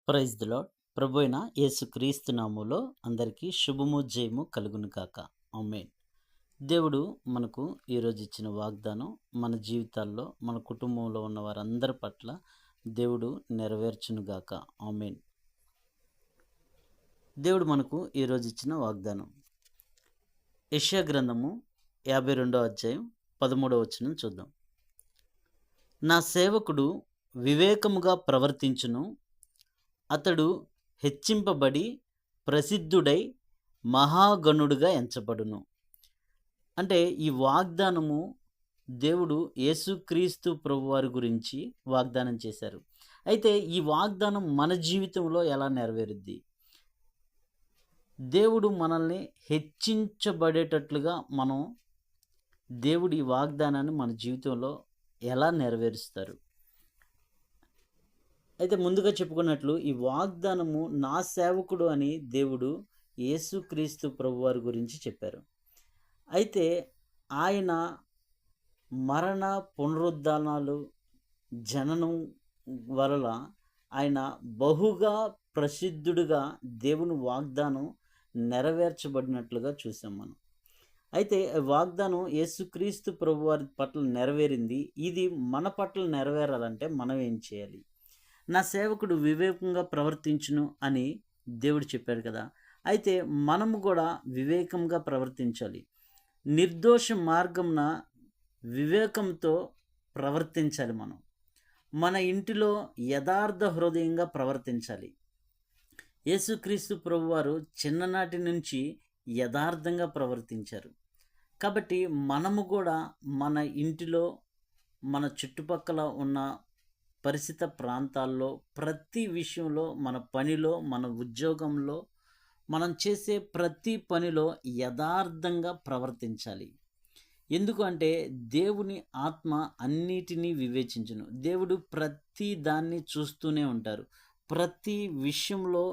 Praise the lord. ప్రభు అయిన యేసుక్రీస్తు నామములో అందరికీ శుభము జయము కలుగును గాక. ఆమేన్. దేవుడు మనకు ఈరోజు ఇచ్చిన వాగ్దానం మన జీవితాల్లో మన కుటుంబంలో ఉన్న వారందరి పట్ల దేవుడు నెరవేర్చును గాక. ఆమేన్. దేవుడు మనకు ఈరోజు ఇచ్చిన వాగ్దానం యెషయా గ్రంథము 52వ అధ్యాయం 13వ వచనం చూద్దాం. నా సేవకుడు వివేకముగా ప్రవర్తించును, అతడు హెచ్చింపబడి ప్రసిద్ధుడై మహాగణుడుగా ఎంచబడును. అంటే ఈ వాగ్దానము దేవుడు యేసుక్రీస్తు ప్రభువారి గురించి వాగ్దానం చేశారు. అయితే ఈ వాగ్దానం మన జీవితంలో ఎలా నెరవేరుద్ది? దేవుడు మనల్ని హెచ్చించబడేటట్లుగా దేవుడు ఈ వాగ్దానాన్ని మన జీవితంలో ఎలా నెరవేరుస్తారు? అయితే ముందుగా చెప్పుకున్నట్లు ఈ వాగ్దానము నా సేవకుడు అని దేవుడు యేసుక్రీస్తు ప్రభువారి గురించి చెప్పారు. అయితే ఆయన మరణ పునరుద్ధానాలు జననం వలన ఆయన బహుగా ప్రసిద్ధుడుగా దేవుని వాగ్దానం నెరవేర్చబడినట్లుగా చూసాం మనం. అయితే వాగ్దానం యేసుక్రీస్తు ప్రభువారి పట్ల నెరవేరింది. ఇది మన పట్ల నెరవేరాలంటే మనం ఏం చేయాలి? నా సేవకుడు వివేకంగా ప్రవర్తించును అని దేవుడు చెప్పాడు కదా. అయితే మనము కూడా వివేకంగా ప్రవర్తించాలి. నిర్దోష మార్గంన వివేకంతో ప్రవర్తించాలి. మన ఇంటిలో యథార్థ హృదయంగా ప్రవర్తించాలి. యేసుక్రీస్తు ప్రభువారు చిన్ననాటి నుంచి యథార్థంగా ప్రవర్తించారు. కాబట్టి మనము కూడా మన ఇంటిలో, మన చుట్టుపక్కల ఉన్న పరిచిత ప్రాంతాల్లో, ప్రతి విషయంలో, మన పనిలో, మన ఉద్యోగంలో, మనం చేసే ప్రతి పనిలో యథార్థంగా ప్రవర్తించాలి. ఎందుకు అంటే దేవుని ఆత్మ అన్నిటినీ వివేచించును. దేవుడు ప్రతి దాన్ని చూస్తూనే ఉంటారు. ప్రతి విషయంలో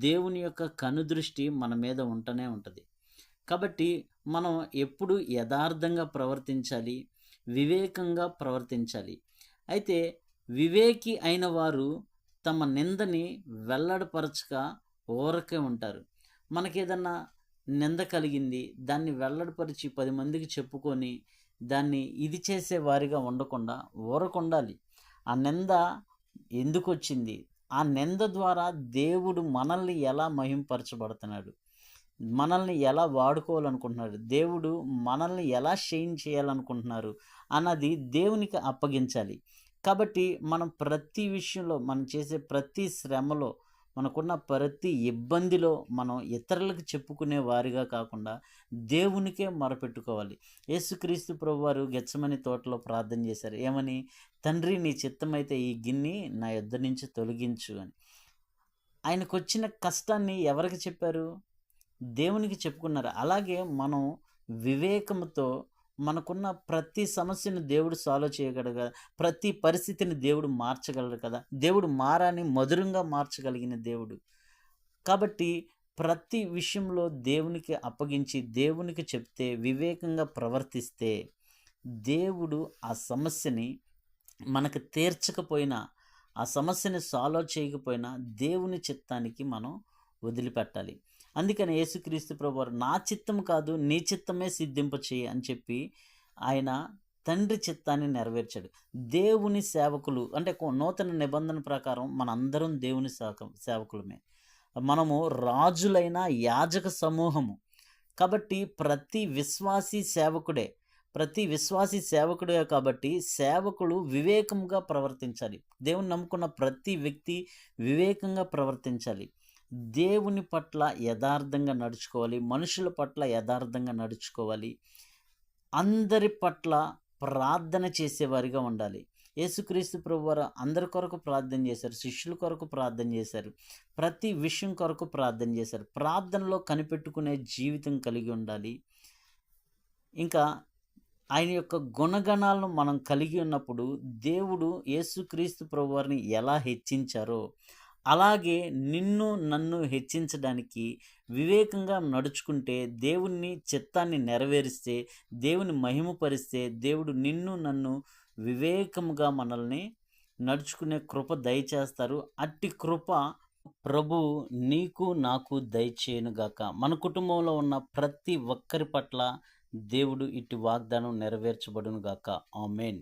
దేవుని యొక్క కనుదృష్టి మన మీద ఉంటూనే ఉంటుంది. కాబట్టి మనం ఎప్పుడు యథార్థంగా ప్రవర్తించాలి, వివేకంగా ప్రవర్తించాలి. అయితే వివేకి అయిన వారు తమ నిందని వెల్లడిపరచక ఊరకే ఉంటారు. మనకేదన్నా నింద కలిగింది, దాన్ని వెల్లడిపరిచి 10 మందికి చెప్పుకొని దాన్ని ఇది చేసే వారిగా ఉండకుండా ఊరకుండాలి. ఆ నింద ఎందుకు వచ్చింది? ఆ నింద ద్వారా దేవుడు మనల్ని ఎలా మహింపరచబడుతున్నాడు, మనల్ని ఎలా వాడుకోవాలనుకుంటున్నాడు, దేవుడు మనల్ని ఎలా షైన్ చేయాలనుకుంటున్నారు అన్నది దేవునికి అప్పగించాలి. కాబట్టి మనం ప్రతి విషయంలో, మనం చేసే ప్రతి శ్రమలో, మనకున్న ప్రతి ఇబ్బందిలో మనం ఇతరులకు చెప్పుకునే వారిగా కాకుండా దేవునికే మొరపెట్టుకోవాలి. యేసుక్రీస్తు ప్రభువారు గెత్సెమని తోటలో ప్రార్థన చేశారు. ఏమని? తండ్రి, నీ చిత్తమైతే ఈ గిన్నె నా యొద్ద నుంచి తొలగించు అని. ఆయనకు వచ్చిన కష్టాన్ని ఎవరికి చెప్పారు? దేవునికి చెప్పుకున్నారు. అలాగే మనం వివేకంతో మనకున్న ప్రతి సమస్యను దేవుడు సాల్వ్ చేయగలడు కదా. ప్రతి పరిస్థితిని దేవుడు మార్చగలడు కదా. దేవుడు మారాన్ని మధురంగా మార్చగలిగిన దేవుడు. కాబట్టి ప్రతి విషయంలో దేవునికి అప్పగించి దేవునికి చెప్తే, వివేకంగా ప్రవర్తిస్తే దేవుడు ఆ సమస్యని మనకు తీర్చకపోయినా, ఆ సమస్యని సాల్వ్ చేయకపోయినా దేవుని చిత్తానికి మనం వదిలిపెట్టాలి. అందుకని యేసుక్రీస్తు ప్రభువారు నా చిత్తం కాదు నీ చిత్తమే సిద్ధింప చేయి అని చెప్పి ఆయన తండ్రి చిత్తాన్ని నెరవేర్చాడు. దేవుని సేవకులు అంటే నూతన నిబంధన ప్రకారం మనందరం దేవుని సేవకులమే. మనము రాజులైన యాజక సమూహము. కాబట్టి ప్రతి విశ్వాసి సేవకుడే కాబట్టి సేవకులు వివేకంగా ప్రవర్తించాలి. దేవుని నమ్ముకున్న ప్రతి వ్యక్తి వివేకంగా ప్రవర్తించాలి. దేవుని పట్ల యథార్థంగా నడుచుకోవాలి. మనుషుల పట్ల యథార్థంగా నడుచుకోవాలి. అందరి పట్ల ప్రార్థన చేసేవారిగా ఉండాలి. యేసుక్రీస్తు ప్రభువారు అందరి కొరకు ప్రార్థన చేశారు. శిష్యుల కొరకు ప్రార్థన చేశారు. ప్రతి విషయం కొరకు ప్రార్థన చేశారు. ప్రార్థనలో కనిపెట్టుకునే జీవితం కలిగి ఉండాలి. ఇంకా ఆయన యొక్క గుణగణాలను మనం కలిగి ఉన్నప్పుడు దేవుడు యేసుక్రీస్తు ప్రభువారిని ఎలా హెచ్చించారో అలాగే నిన్ను నన్ను హెచ్చించడానికి వివేకంగా నడుచుకుంటే, దేవుని చిత్తాన్ని నెరవేరిస్తే, దేవుని మహిమపరిస్తే దేవుడు నిన్ను నన్ను వివేకముగా మనల్ని నడుచుకునే కృప దయచేస్తారు. అట్టి కృప ప్రభు నీకు నాకు దయచేయునుగాక. మన కుటుంబంలో ఉన్న ప్రతి ఒక్కరి పట్ల దేవుడు ఇట్టి వాగ్దానం నెరవేర్చబడునుగాక. ఆమేన్.